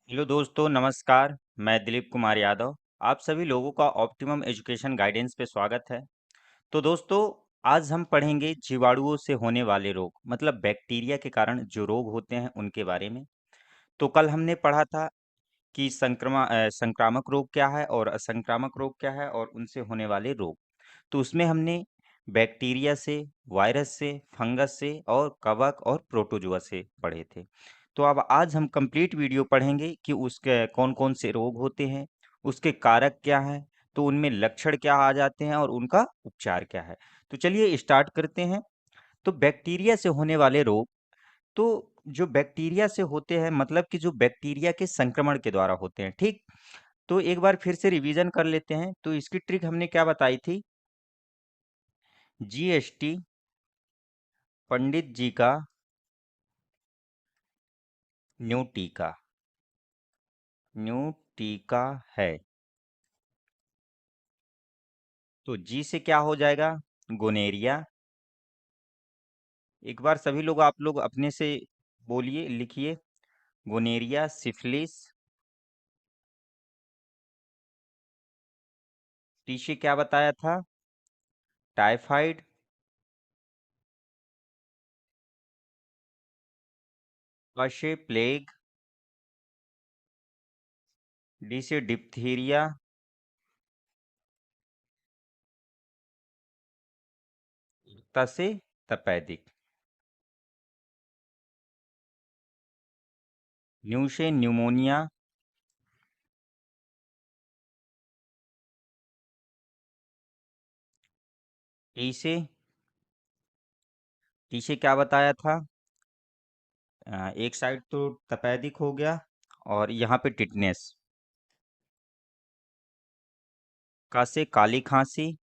Hello दोस्तों, नमस्कार। मैं दिलीप कुमार यादव। आप सभी लोगों का ऑप्टिमम एजुकेशन गाइडेंस पे स्वागत है। तो दोस्तों, आज हम पढ़ेंगे जीवाणुओं से होने वाले रोग, मतलब बैक्टीरिया के कारण जो रोग होते हैं उनके बारे में। तो कल हमने पढ़ा था कि संक्रामक रोग क्या है और असंक्रामक रोग क्या है और उनसे होने वाले रोग। तो उसमें हमने बैक्टीरिया से, वायरस से, फंगस से और कवक और प्रोटोजुआ से पढ़े थे। तो अब आज हम कंप्लीट वीडियो पढ़ेंगे कि उसके कौन-कौन से रोग होते हैं, उसके कारक क्या हैं, तो उनमें लक्षण क्या आ जाते हैं और उनका उपचार क्या है। तो चलिए स्टार्ट करते हैं। तो बैक्टीरिया से होने वाले रोग, तो जो बैक्टीरिया से होते हैं मतलब कि जो बैक्टीरिया के संक्रमण के द्वारा होते हैं, ठीक? तो एक बार फिर से रिवीजन कर लेते हैं। तो इसकी ट्रिक हमने क्या बताई थी? जीएसटी पंडित जी का न्यू टीका, न्यू टीका है। तो जी से क्या हो जाएगा? गोनेरिया। एक बार सभी लोग आप लोग अपने से बोलिए, लिखिए। Gonorrhoea, syphilis. टी से क्या बताया था? टाइफाइड। प से प्लेग। डी से डिप्थीरिया। त से तपेदिक। न्यू से न्यूमोनिया। टी से, टी से क्या बताया था? एक साइड तो तपेदिक हो गया और यहाँ पे टिटनेस। का से काली खांसी।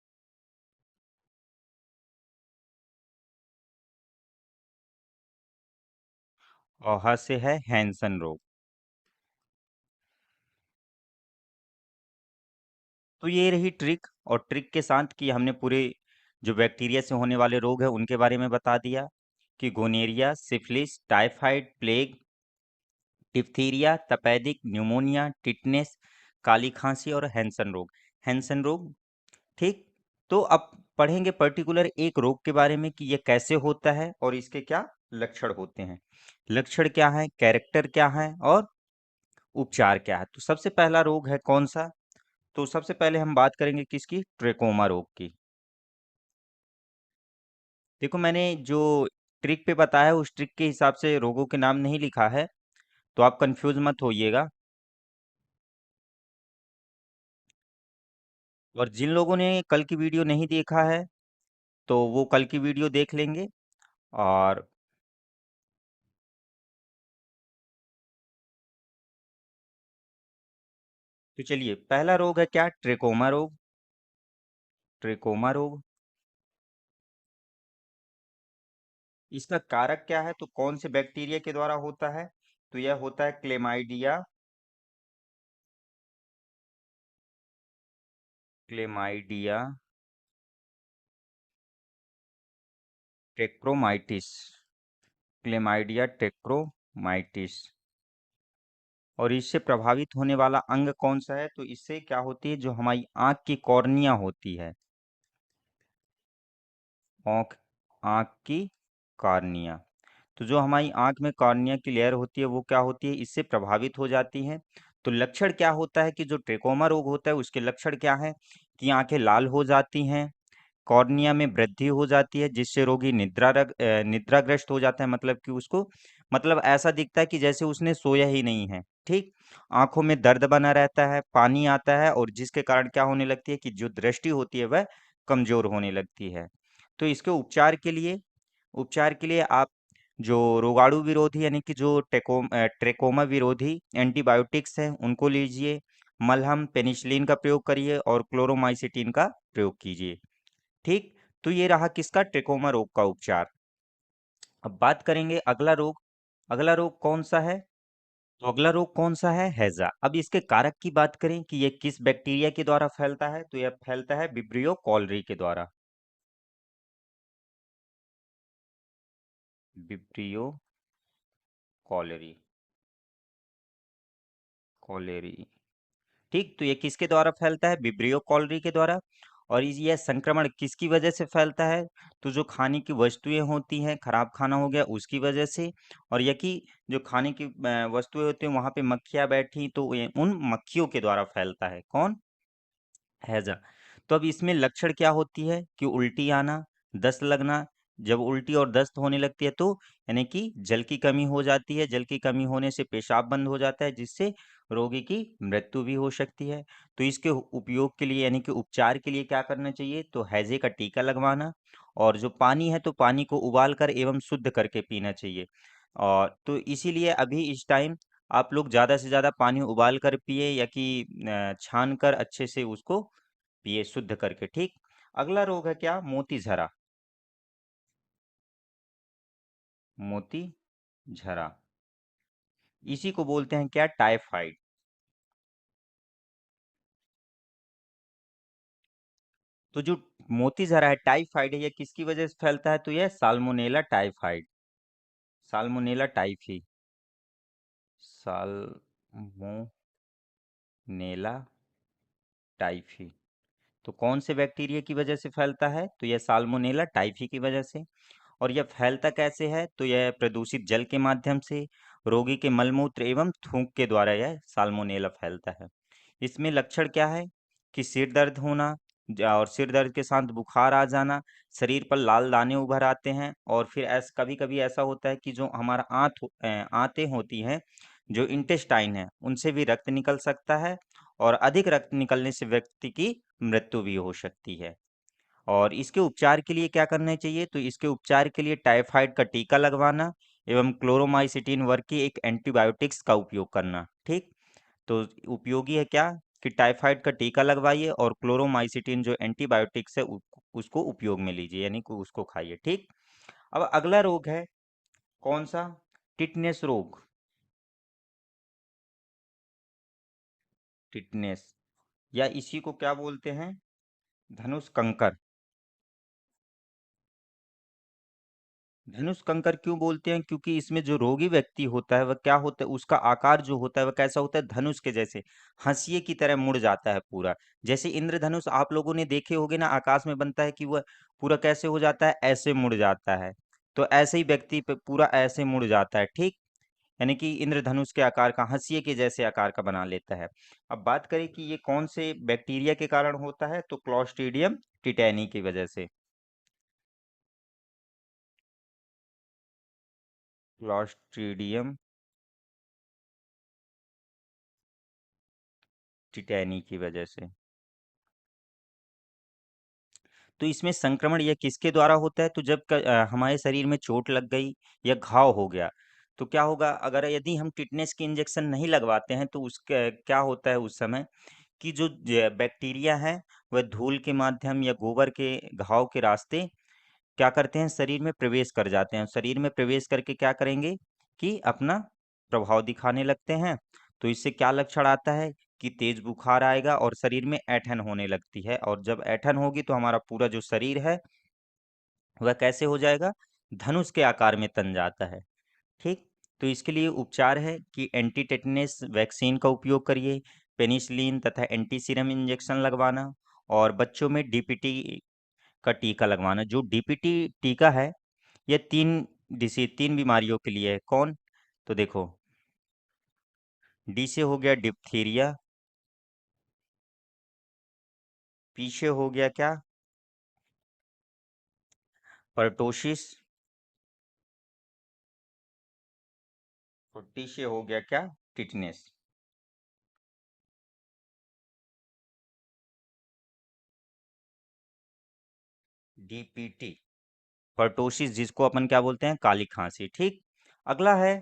और ह से है हैंसन रोग। तो ये रही ट्रिक, और ट्रिक के साथ कि हमने पूरे जो बैक्टीरिया से होने वाले रोग है उनके बारे में बता दिया कि gonorrhea, syphilis, typhoid, plague, diphtheria, तपेदिक, न्यूमोनिया, टिटनेस, काली खांसी और हैंसन रोग। हैंसन रोग, ठीक। तो अब पढ़ेंगे पर्टिकुलर एक रोग के बारे में कि ये कैसे होता है और इसके क्या लक्षण होते हैं। लक्षण क्या है, कैरेक्टर क्या है और उपचार क्या है। तो सबसे पहला रोग है कौन सा? तो सबसे पहले हम बात करेंगे किसकी? ट्रेकोमा रोग की। देखो, मैंने जो ट्रिक पे बताया उस ट्रिक के हिसाब से रोगों के नाम नहीं लिखा है, तो आप कंफ्यूज मत होइएगा। और जिन लोगों ने कल की वीडियो नहीं देखा है तो वो कल की वीडियो देख लेंगे। और तो चलिए, पहला रोग है क्या? ट्रेकोमा रोग। ट्रेकोमा रोग, इसका कारक क्या है? तो कौन से बैक्टीरिया के द्वारा होता है? तो यह होता है क्लेमाइडिया, क्लेमाइडिया टेक्रोमाइटिस, क्लेमाइडिया टेक्रोमाइटिस। और इससे प्रभावित होने वाला अंग कौन सा है? तो इससे क्या होती है, जो हमारी आंख की कॉर्निया होती है, आंख आंख की कॉर्निया। तो जो हमारी आंख में कॉर्निया की लेयर होती है वो क्या होती है, इससे प्रभावित हो जाती है। तो लक्षण क्या होता है कि जो ट्रेकोमा रोग होता है उसके लक्षण क्या है? कि आंखें लाल हो जाती हैं, कॉर्निया में वृद्धि हो जाती है जिससे रोगी निद्राग्रस्त हो जाता है, मतलब कि उसको, मतलब ऐसा दिखता है कि जैसे उसने सोया ही नहीं है, ठीक। आंखों में दर्द बना रहता है, पानी आता है, और जिसके कारण क्या होने लगती है कि जो दृष्टि होती है वह कमजोर होने लगती है। तो इसके उपचार के लिए आप जो रोगाणु विरोधी यानी कि जो ट्रेकोमा विरोधी एंटीबायोटिक्स हैं उनको लीजिए। मलहम पेनिसिलिन का प्रयोग करिए और क्लोरोमाइसिटिन का प्रयोग कीजिए, ठीक। तो ये रहा किसका? ट्रेकोमा रोग का उपचार। अब बात करेंगे अगला रोग। अगला रोग कौन सा है? तो अगला रोग कौन सा है? हैजा। अब इसके कारक की बात करें कि ये किस बैक्टीरिया के द्वारा फैलता है, तो यह फैलता है विब्रियो कॉलरी के द्वारा। Vibrio cholerae. कॉलेरी। ठीक, तो ये किसके द्वारा फैलता है? विब्रियो कॉलरी के द्वारा। और यह संक्रमण किसकी वजह से फैलता है? तो जो खाने की वस्तुएं होती हैं, खराब खाना हो गया उसकी वजह से। और यह कि जो खाने की वस्तुएं होती हैं वहां पे मक्खियां बैठी, तो उन मक्खियों के द्वारा फैलता है। कौन? हैजा। तो अब इसमें लक्षण क्या होती है कि उल्टी आना, दस्त लगना। जब उल्टी और दस्त होने लगती है तो यानी कि जल की कमी हो जाती है। जल की कमी होने से पेशाब बंद हो जाता है, जिससे रोगी की मृत्यु भी हो सकती है। तो इसके उपयोग के लिए यानी कि उपचार के लिए क्या करना चाहिए? तो हैजे का टीका लगवाना। और जो पानी है तो पानी को उबाल कर एवं शुद्ध करके पीना चाहिए। और तो इसीलिए अभी इस टाइम आप लोग ज़्यादा से ज़्यादा पानी उबाल कर पिए, या कि छान कर अच्छे से उसको पिए शुद्ध करके। ठीक। अगला रोग है क्या? मोती झरा। मोती झरा, इसी को बोलते हैं क्या? टाइफाइड। तो जो मोती झरा है, टाइफाइड है, ये किसकी वजह से फैलता है? तो यह salmonella typhoid, salmonella typhi, salmonella typhi. तो कौन से बैक्टीरिया की वजह से फैलता है? तो यह साल्मोनेला टाइफी की वजह से। और यह फैलता कैसे है? तो यह प्रदूषित जल के माध्यम से, रोगी के मलमूत्र एवं थूक के द्वारा यह साल्मोनेला फैलता है। इसमें लक्षण क्या है? कि सिर दर्द होना, और सिर दर्द के साथ बुखार आ जाना, शरीर पर लाल दाने उभर आते हैं। और फिर ऐसा कभी कभी ऐसा होता है कि जो हमारा आंतें होती हैं, जो इंटेस्टाइन है, उनसे भी रक्त निकल सकता है। और अधिक रक्त निकलने से व्यक्ति की मृत्यु भी हो सकती है। और इसके उपचार के लिए क्या करना चाहिए? तो इसके उपचार के लिए टाइफाइड का टीका लगवाना एवं क्लोरोमाइसिटिन वर्ग की एक एंटीबायोटिक्स का उपयोग करना। ठीक। तो उपयोगी है क्या? कि टाइफाइड का टीका लगवाइए और क्लोरोमाइसिटिन जो एंटीबायोटिक्स है उसको उपयोग में लीजिए, यानी कि उसको खाइए। ठीक। अब अगला रोग है कौन सा? टिटनेस रोग। टिटनेस, या इसी को क्या बोलते हैं? धनुष कंकर। धनुष कंकर क्यों बोलते हैं? क्योंकि इसमें जो रोगी व्यक्ति होता है वह क्या होता है, उसका आकार जो होता है वह कैसा होता है? धनुष के जैसे, हंसिए की तरह मुड़ जाता है पूरा। जैसे इंद्रधनुष आप लोगों ने देखे होंगे ना, आकाश में बनता है कि वह पूरा कैसे हो जाता है? ऐसे मुड़ जाता है। तो ऐसे ही व्यक्ति पे पूरा ऐसे मुड़ जाता है। ठीक। यानी कि इंद्रधनुष के आकार का, हंसिए के जैसे आकार का बना लेता है। अब बात करें कि ये कौन से बैक्टीरिया के कारण होता है? तो क्लॉस्ट्रीडियम टिटेनी की वजह से। क्लॉस्ट्रीडियम टिटेनी की वजह से। तो इसमें संक्रमण यह किसके द्वारा होता है? तो जब हमारे शरीर में चोट लग गई या घाव हो गया, तो क्या होगा? अगर यदि हम टिटनेस की इंजेक्शन नहीं लगवाते हैं तो उसका क्या होता है उस समय? कि जो बैक्टीरिया है वह धूल के माध्यम या गोबर के घाव के रास्ते क्या करते हैं? शरीर में प्रवेश कर जाते हैं। शरीर में प्रवेश करके क्या करेंगे? कि अपना प्रभाव दिखाने लगते हैं। तो इससे क्या लक्षण आता है? कि तेज बुखार आएगा और शरीर में ऐंठन होने लगती है। और जब ऐंठन होगी तो हमारा पूरा जो शरीर है वह कैसे हो जाएगा? धनुष के आकार में तन जाता है। ठीक। तो इसके लिए उपचार है कि एंटी टेटनेस वैक्सीन का उपयोग करिए, पेनिसिलिन तथा एंटी सीरम इंजेक्शन लगवाना, और बच्चों में डीपीटी का टीका लगवाना। जो डीपीटी टीका है ये 3 बीमारियों के लिए है। कौन? तो देखो, डी से हो गया डिप्थीरिया, पी से हो गया क्या? परटोशिस, और टी से हो गया क्या? टिटनेस। डीपीटी, परटोशिस, जिसको अपन क्या बोलते हैं? काली खांसी। ठीक। अगला है,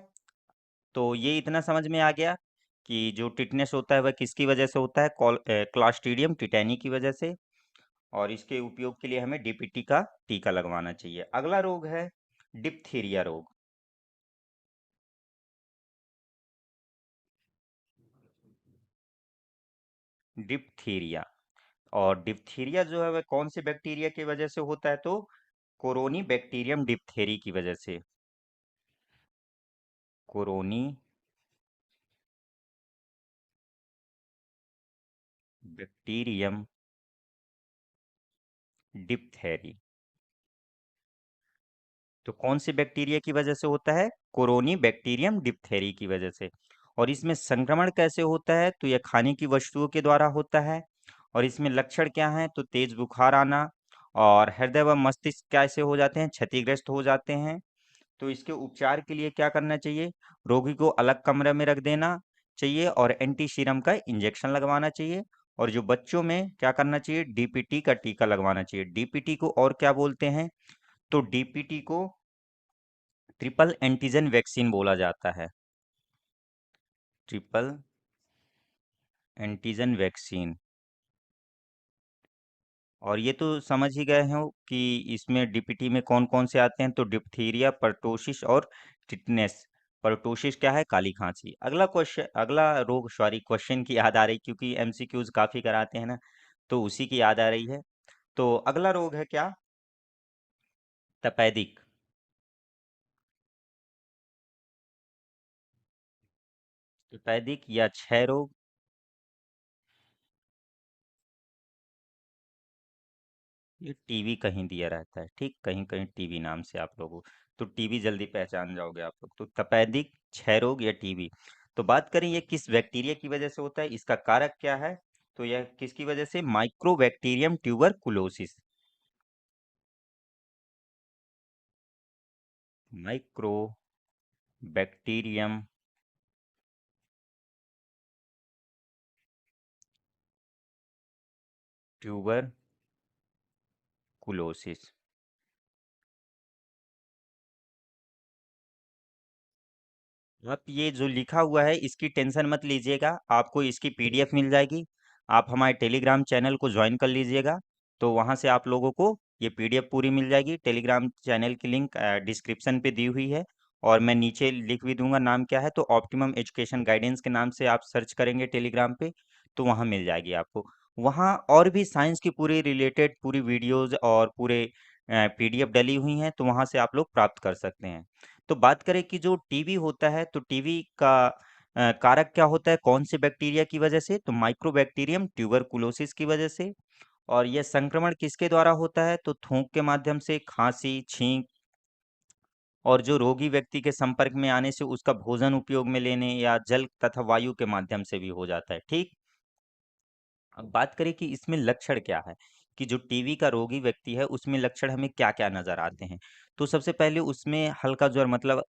तो ये इतना समझ में आ गया कि जो टिटनेस होता है वह किसकी वजह से होता है? क्लॉस्ट्रीडियम टिटेनी की वजह से। और इसके उपयोग के लिए हमें डीपीटी का टीका लगवाना चाहिए। अगला रोग है डिप्थीरिया रोग। डिप्थीरिया, और डिप्थीरिया जो है वह कौन से बैक्टीरिया की वजह से होता है? तो कोरोनी बैक्टीरियम डिप्थेरी की वजह से। कोरोनी बैक्टीरियम डिप्थेरी। तो कौन से बैक्टीरिया की वजह से होता है? कोरोनी बैक्टीरियम डिप्थेरी की वजह से। और इसमें संक्रमण कैसे होता है? तो यह खाने की वस्तुओं के द्वारा होता है। और इसमें लक्षण क्या हैं? तो तेज बुखार आना, और हृदय व मस्तिष्क कैसे हो जाते हैं? क्षतिग्रस्त हो जाते हैं। तो इसके उपचार के लिए क्या करना चाहिए? रोगी को अलग कमरे में रख देना चाहिए और एंटी सीरम का इंजेक्शन लगवाना चाहिए। और जो बच्चों में क्या करना चाहिए? डीपीटी का टीका लगवाना चाहिए। डीपीटी को और क्या बोलते हैं? तो डीपीटी को ट्रिपल एंटीजन वैक्सीन बोला जाता है। Triple antigen vaccine. और ये तो समझ ही गए हो कि इसमें डीपीटी में कौन कौन से आते हैं? तो डिप्थीरिया, पर्टोसिस और टिटनेस। पर्टोसिस क्या है? काली खांसी। अगला क्वेश्चन, अगला रोग, सॉरी क्वेश्चन की याद आ रही क्योंकि एमसीक्यूज काफी कराते हैं ना, तो उसी की याद आ रही है। तो अगला रोग है क्या? तपेदिक। तपेदिक या क्षय रोग। ये टीवी कहीं दिया रहता है, ठीक, कहीं कहीं टीवी नाम से आप लोगों, तो टीवी जल्दी पहचान जाओगे आप लोग। तो तपेदिक, क्षय रोग या टीवी। तो बात करें ये किस बैक्टीरिया की वजह से होता है, इसका कारक क्या है? तो यह किसकी वजह से? Mycobacterium tuberculosis. Mycobacterium tuberculosis. आप ये जो लिखा हुआ है इसकी टेंशन मत लीजिएगा, आपको इसकी पीडीएफ मिल जाएगी। आप हमारे टेलीग्राम चैनल को ज्वाइन कर लीजिएगा, तो वहाँ से आप लोगों को ये पीडीएफ पूरी मिल जाएगी। टेलीग्राम चैनल की लिंक डिस्क्रिप्शन पे दी हुई है, और मैं नीचे लिख भी दूंगा नाम क्या है। तो ऑप्टिमम एजुकेशन गाइडेंस के नाम से आप सर्च करेंगे टेलीग्राम पे, तो वहाँ मिल जाएगी आपको। वहाँ और भी साइंस की पूरी रिलेटेड पूरी वीडियोज और पूरे पीडीएफ डली हुई हैं, तो वहाँ से आप लोग प्राप्त कर सकते हैं। तो बात करें कि जो टीबी होता है, तो टीबी का कारक क्या होता है? कौन से बैक्टीरिया की वजह से? तो माइक्रोबैक्टीरियम ट्यूबरकुलोसिस की वजह से। और यह संक्रमण किसके द्वारा होता है? तो थूक के माध्यम से, खांसी, छींक, और जो रोगी व्यक्ति के संपर्क में आने से उसका भोजन उपयोग में लेने, या जल तथा वायु के माध्यम से भी हो जाता है, ठीक। अब बात करें कि इसमें लक्षण क्या है, कि जो टीबी का रोगी व्यक्ति है उसमें लक्षण हमें क्या क्या नजर आते हैं। तो सबसे पहले उसमें हल्का ज्वर, मतलब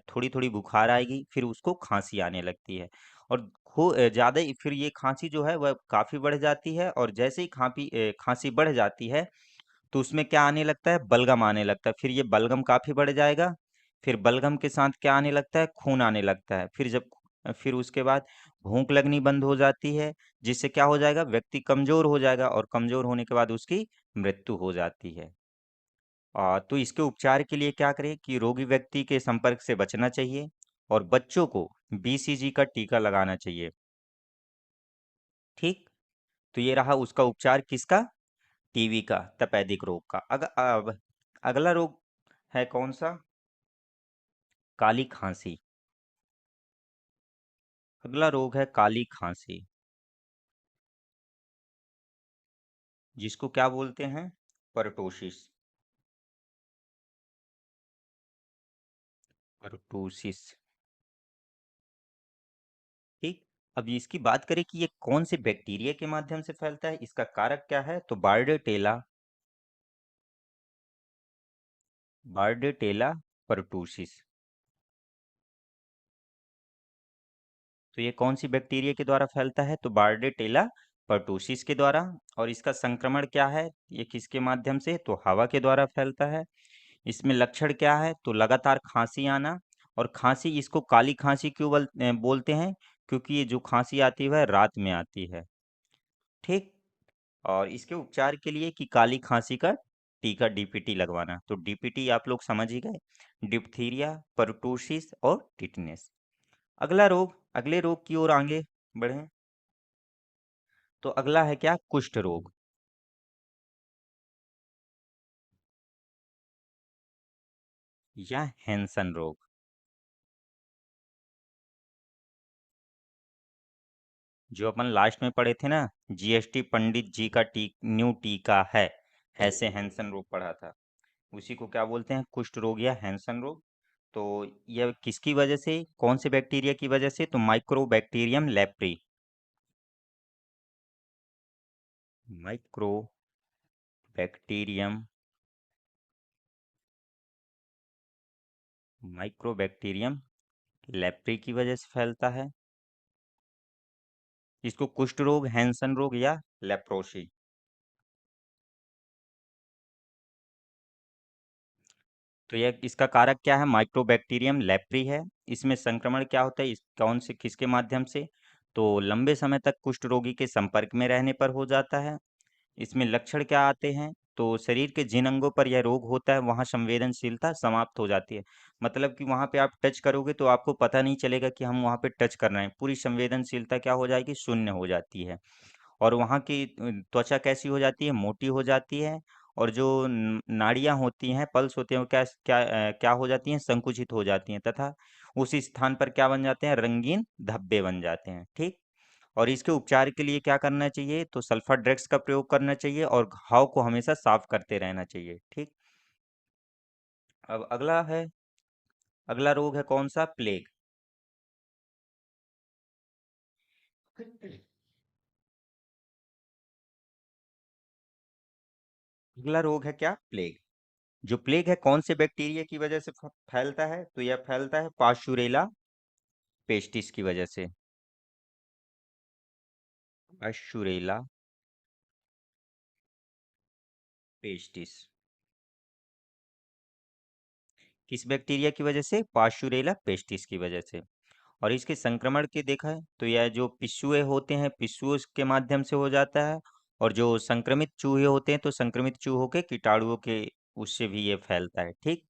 थोड़ी थोड़ी बुखार आएगी, फिर उसको खांसी आने लगती है। और ज्यादा फिर ये खांसी जो है वह काफी बढ़ जाती है, और जैसे ही खांसी बढ़ जाती है, तो उसमें क्या आने लगता है? बलगम आने लगता है। फिर ये बलगम काफी बढ़ जाएगा, फिर बलगम के साथ क्या आने लगता है? खून आने लगता है। फिर उसके बाद भूख लगनी बंद हो जाती है, जिससे क्या हो जाएगा? व्यक्ति कमजोर हो जाएगा, और कमजोर होने के बाद उसकी मृत्यु हो जाती है। तो इसके उपचार के लिए क्या करें? कि रोगी व्यक्ति के संपर्क से बचना चाहिए, और बच्चों को बीसीजी का टीका लगाना चाहिए, ठीक। तो ये रहा उसका उपचार, किसका? टीबी का, तपेदिक रोग का। अब अगला रोग है कौन सा? काली खांसी। अगला रोग है काली खांसी, जिसको क्या बोलते हैं? परटोसिस। परटोसिस, ठीक। अब इसकी बात करें कि ये कौन से बैक्टीरिया के माध्यम से फैलता है, इसका कारक क्या है? तो बार्डेटेला, बार्डेटेला परटूसिस। तो ये कौन सी बैक्टीरिया के द्वारा फैलता है? तो बार्डेटेला परटूसिस के द्वारा। और इसका संक्रमण क्या है? ये किसके माध्यम से? तो हवा के द्वारा फैलता है। इसमें लक्षण क्या है? तो लगातार खांसी आना। और खांसी, इसको काली खांसी क्यों बोलते हैं? क्योंकि ये जो खांसी आती है वह रात में आती है, ठीक। और इसके उपचार के लिए कि काली खांसी का टीका डीपीटी लगवाना, तो डीपीटी आप लोग समझ ही गए, डिप्थीरिया, परटूसिस और टिटनेस। अगला रोग, अगले रोग की ओर आगे बढ़े, तो अगला है क्या? कुष्ठ रोग, या हैंसन रोग। जो अपन लास्ट में पढ़े थे ना, जीएसटी पंडित जी का न्यू टीका है, ऐसे हैंसन रोग पढ़ा था। उसी को क्या बोलते हैं, कुष्ठ रोग या हैंसन रोग। तो यह किसकी वजह से, कौन से बैक्टीरिया की वजह से, तो mycobacterium leprae. Mycobacterium mycobacterium leprae की वजह से फैलता है। इसको कुष्ठ रोग, हैंसन रोग या लेप्रोसी। तो यह इसका कारक क्या है, माइक्रोबैक्टीरियम लेप्री है। इसमें संक्रमण क्या होता है, इस कौन से किसके माध्यम से, तो लंबे समय तक कुष्ठ रोगी के संपर्क में रहने पर हो जाता है। इसमें लक्षण क्या आते हैं, तो शरीर के जिन अंगों पर यह रोग होता है वहां संवेदनशीलता समाप्त हो जाती है। मतलब कि वहां पे आप टच करोगे तो आपको पता नहीं चलेगा कि हम वहां पे टच कर रहे हैं, पूरी संवेदनशीलता क्या हो जाएगी, शून्य हो जाती है। और वहाँ की त्वचा कैसी हो जाती है, मोटी हो जाती है। और जो नाड़ियाँ होती हैं, पल्स होते हैं, वो क्या क्या क्या हो जाती हैं, संकुचित हो जाती हैं, तथा उसी स्थान पर क्या बन जाते हैं, रंगीन धब्बे बन जाते हैं। ठीक। और इसके उपचार के लिए क्या करना चाहिए, तो सल्फर ड्रग्स का प्रयोग करना चाहिए और घाव को हमेशा साफ करते रहना चाहिए। ठीक। अब अगला रोग है कौन सा, प्लेग। अगला रोग है क्या, प्लेग। जो प्लेग है कौन से बैक्टीरिया की वजह से फैलता है, तो यह फैलता है पाशुरेला पेस्टिस की वजह से। पाशुरेला पेस्टिस किस बैक्टीरिया की वजह से, पाशुरेला पेस्टिस की वजह से। और इसके संक्रमण के देखा है तो यह जो पिस्सुए होते हैं, पिस्सुओं के माध्यम से हो जाता है। और जो संक्रमित चूहे होते हैं तो संक्रमित चूहों के कीटाणुओं के उससे भी ये फैलता है। ठीक।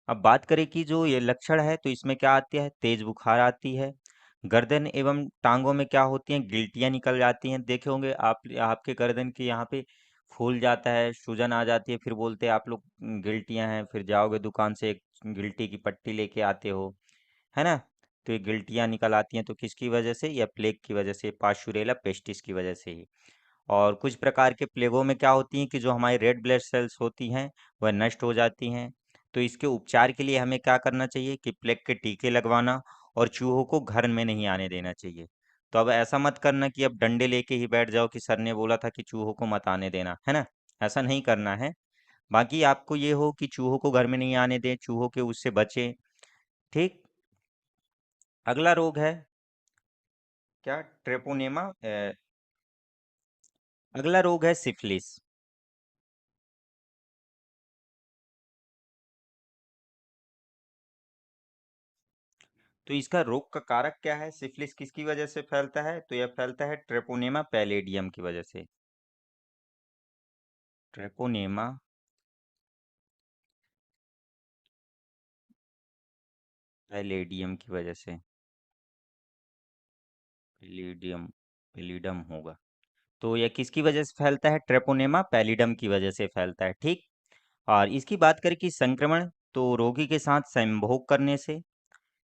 अब बात करें कि जो ये लक्षण है तो इसमें क्या आती है, तेज बुखार आती है। गर्दन एवं टांगों में क्या होती हैं, गिल्टियां निकल जाती हैं। देखे होंगे आप, आपके गर्दन के यहाँ पे फूल जाता है, सूजन आ जाती है, फिर बोलते हैं आप लोग गिल्टियां हैं, फिर जाओगे दुकान से एक गिल्टी की पट्टी लेके आते हो, है ना। तो ये गिल्टियां निकल आती हैं, तो किसकी वजह से, या प्लेग की वजह से, पाशुरेला पेस्टिस की वजह से ही। और कुछ प्रकार के प्लेगों में क्या होती हैं कि जो हमारी रेड ब्लड सेल्स होती हैं वह नष्ट हो जाती हैं। तो इसके उपचार के लिए हमें क्या करना चाहिए कि प्लेग के टीके लगवाना, और चूहों को घर में नहीं आने देना चाहिए। तो अब ऐसा मत करना कि अब डंडे लेके ही बैठ जाओ कि सर ने बोला था कि चूहों को मत आने देना, है ना। ऐसा नहीं करना है। बाकी आपको ये हो कि चूहों को घर में नहीं आने दें, चूहों के उससे बचें। ठीक। अगला रोग है क्या, ट्रेपोनेमा। अगला रोग है सिफिलिस। तो इसका रोग का कारक क्या है, सिफिलिस किसकी वजह से फैलता है, तो यह फैलता है ट्रेपोनेमा पैलेडियम की वजह से। ट्रेपोनेमा पैलेडियम की वजह से। पैलेडियम, पैलिडम होगा। तो यह किसकी वजह से फैलता है, ट्रेपोनेमा पैलिडम की वजह से फैलता है। ठीक। और इसकी बात करें कि संक्रमण, तो रोगी के साथ संभोग करने से।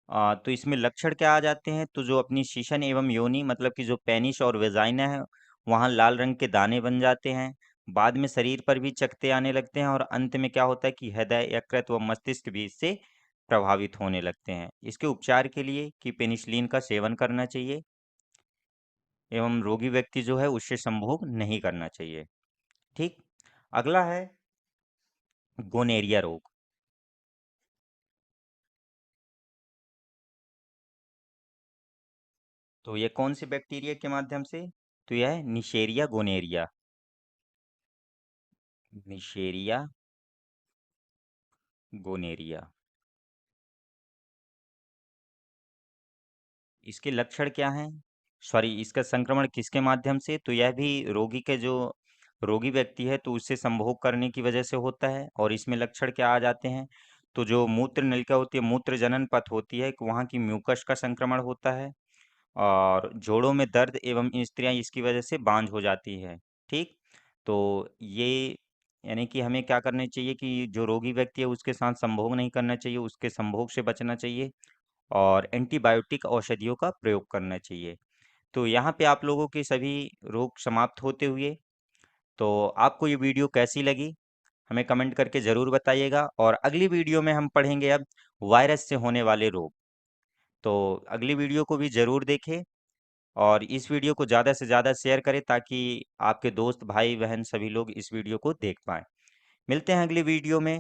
तो इसमें लक्षण क्या आ जाते हैं, तो जो अपनी शीशन एवं योनि, मतलब कि जो पेनिस और वेजाइना है, वहाँ लाल रंग के दाने बन जाते हैं। बाद में शरीर पर भी चकत्ते आने लगते हैं, और अंत में क्या होता है कि हृदय, यकृत व मस्तिष्क भी इससे प्रभावित होने लगते हैं। इसके उपचार के लिए कि पेनिसिलिन का सेवन करना चाहिए, एवं रोगी व्यक्ति जो है उससे संभोग नहीं करना चाहिए। ठीक। अगला है गोनेरिया रोग। तो ये कौन से बैक्टीरिया के माध्यम से, तो यह है निशेरिया गोनेरिया। निशेरिया गोनेरिया। इसके लक्षण क्या हैं, सॉरी, इसका संक्रमण किसके माध्यम से, तो यह भी रोगी के जो रोगी व्यक्ति है तो उससे संभोग करने की वजह से होता है। और इसमें लक्षण क्या आ जाते हैं, तो जो मूत्र नलिका होती है, मूत्र जनन पथ होती है, वहाँ की म्यूकस का संक्रमण होता है। और जोड़ों में दर्द एवं स्त्रियां इसकी वजह से बांझ हो जाती है। ठीक। तो ये यानी कि हमें क्या करना चाहिए कि जो रोगी व्यक्ति है उसके साथ संभोग नहीं करना चाहिए, उसके संभोग से बचना चाहिए। और एंटीबायोटिक औषधियों का प्रयोग करना चाहिए। तो यहाँ पे आप लोगों के सभी रोग समाप्त होते हुए। तो आपको ये वीडियो कैसी लगी हमें कमेंट करके ज़रूर बताइएगा, और अगली वीडियो में हम पढ़ेंगे अब वायरस से होने वाले रोग। तो अगली वीडियो को भी ज़रूर देखें, और इस वीडियो को ज़्यादा से ज़्यादा शेयर करें ताकि आपके दोस्त भाई बहन सभी लोग इस वीडियो को देख पाएँ। मिलते हैं अगली वीडियो में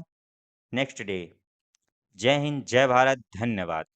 नेक्स्ट डे। जय हिंद, जय भारत, धन्यवाद।